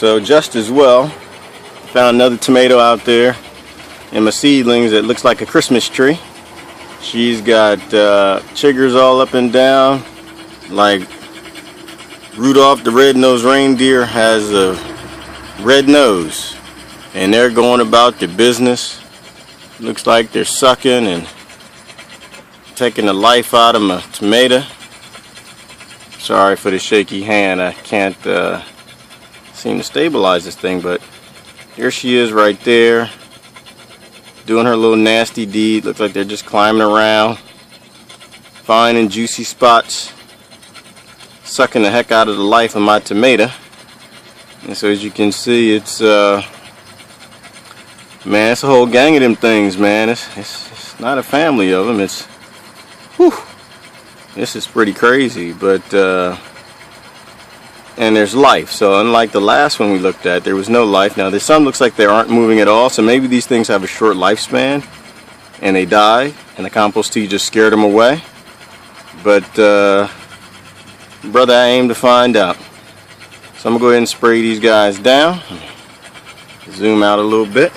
So just as well, found another tomato out there in my seedlings that looks like a Christmas tree. She's got chiggers all up and down, like Rudolph the red-nosed reindeer has a red nose, and they're going about their business. Looks like they're sucking and taking the life out of my tomato. Sorry for the shaky hand, I can't seem to stabilize this thing, but here she is right there doing her little nasty deed. Looks like they're just climbing around, finding juicy spots, sucking the heck out of the life of my tomato. And so as you can see, it's man, it's a whole gang of them things, man. It's not a family of them. It's whew, this is pretty crazy, but and there's life. So unlike the last one we looked at, there was no life. Now there's some looks like they aren't moving at all, so maybe these things have a short lifespan and they die and the compost tea just scared them away. But brother, I aim to find out. So I'm gonna go ahead and spray these guys down. Zoom out a little bit.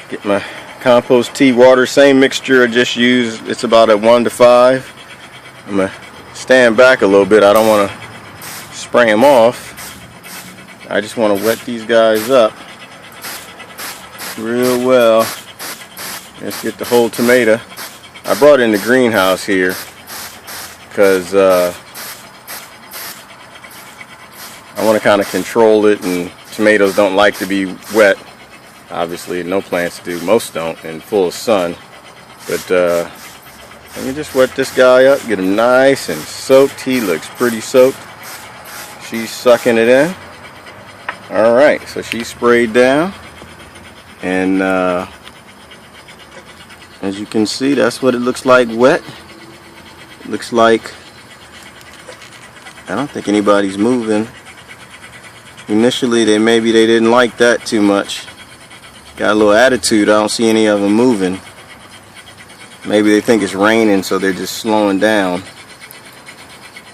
Get my compost tea water, same mixture I just used. It's about a 1 to 5. I'm gonna stand back a little bit. I don't want to spray them off. I just want to wet these guys up real well. Let's get the whole tomato. I brought in the greenhouse here because I want to kind of control it, and tomatoes don't like to be wet. Obviously, no plants do. Most don't in full sun. But let me just wet this guy up, get him nice and soaked. He looks pretty soaked. She's sucking it in. Alright, so she's sprayed down. And as you can see, that's what it looks like wet. It looks like, I don't think anybody's moving. Initially, maybe they didn't like that too much. Got a little attitude. I don't see any of them moving. Maybe they think it's raining, so they're just slowing down.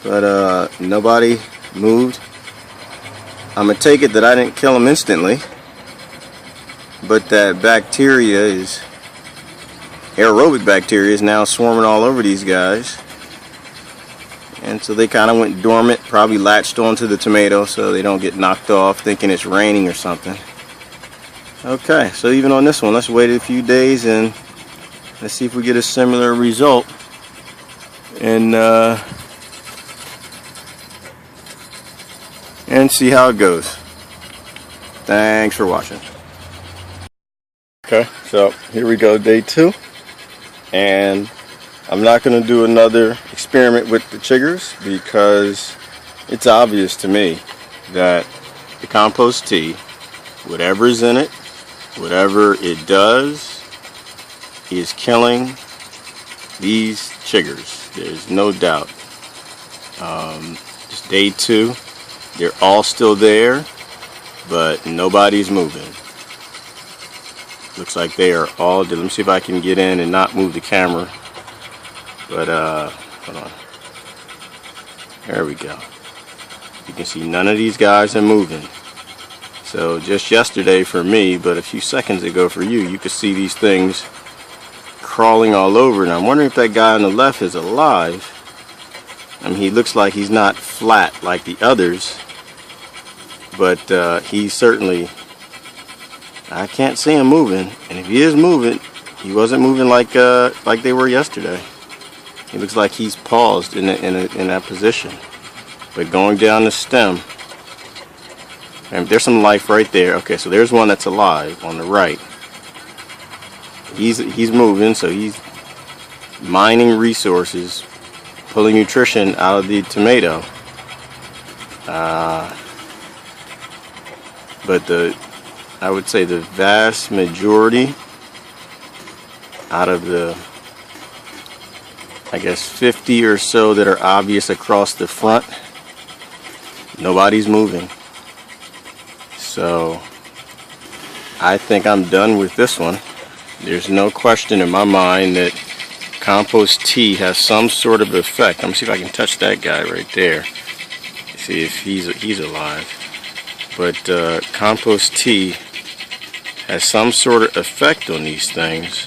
But nobody moved. I'm gonna take it that I didn't kill them instantly, but that bacteria is aerobic bacteria is now swarming all over these guys, and so they kind of went dormant, probably latched onto the tomato so they don't get knocked off thinking it's raining or something. Okay, so even on this one, let's wait a few days and let's see if we get a similar result, and see how it goes. Thanks for watching. Okay, so here we go, day 2, and I'm not going to do another experiment with the chiggers because it's obvious to me that the compost tea, whatever's in it, whatever it does, is killing these chiggers. There's no doubt. It's day 2. They're all still there, but nobody's moving. Looks like they are all dead. Let me see if I can get in and not move the camera. But hold on. There we go. You can see none of these guys are moving. So just yesterday for me, but a few seconds ago for you, you could see these things crawling all over. And I'm wondering if that guy on the left is alive. I mean, he looks like he's not flat like the others, but he's certainly, I can't see him moving. And if he is moving, he wasn't moving like they were yesterday. He looks like he's paused in that position. But going down the stem, and there's some life right there. Okay, so there's one that's alive on the right. He's moving, so he's mining resources, pulling nutrition out of the tomato. But I would say the vast majority out of the, I guess, 50 or so that are obvious across the front, nobody's moving. So I think I'm done with this one. There's no question in my mind that compost tea has some sort of effect. Let me see if I can touch that guy right there. See if he's alive. but compost tea has some sort of effect on these things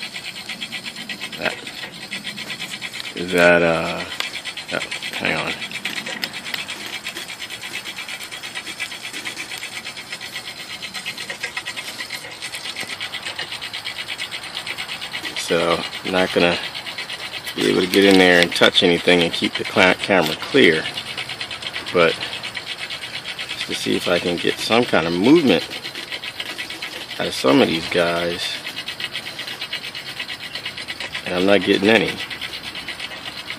that oh, hang on. So I'm not gonna be able to get in there and touch anything and keep the camera clear, but just to see if I can get some kind of movement out of some of these guys, and I'm not getting any.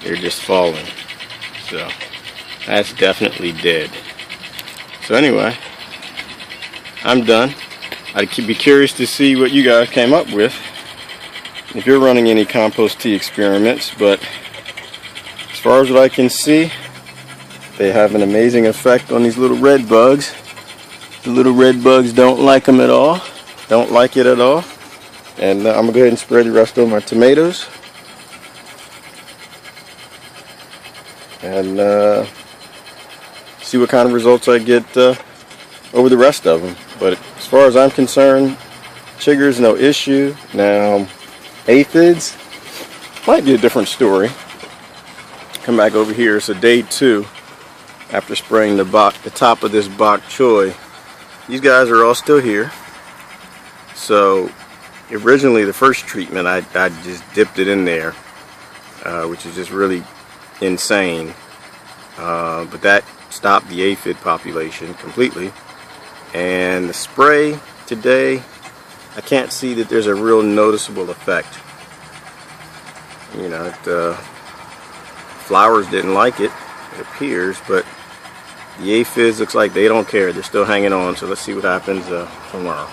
They're just falling. So that's definitely dead. So anyway, I'm done. I'd be curious to see what you guys came up with if you're running any compost tea experiments, but as far as what I can see, they have an amazing effect on these little red bugs. The little red bugs don't like them at all. Don't like it at all. And I'm going to go ahead and spread the rest of my tomatoes. And see what kind of results I get over the rest of them. But as far as I'm concerned, chiggers, no issue. Now, aphids might be a different story. Come back over here. It's a day 2 after spraying the top of this bok choy. These guys are all still here. So originally the first treatment I just dipped it in there, which is just really insane. But that stopped the aphid population completely. And the spray today, I can't see that there's a real noticeable effect. You know, flowers didn't like it, it appears, but the aphids looks like they don't care. They're still hanging on. So let's see what happens tomorrow.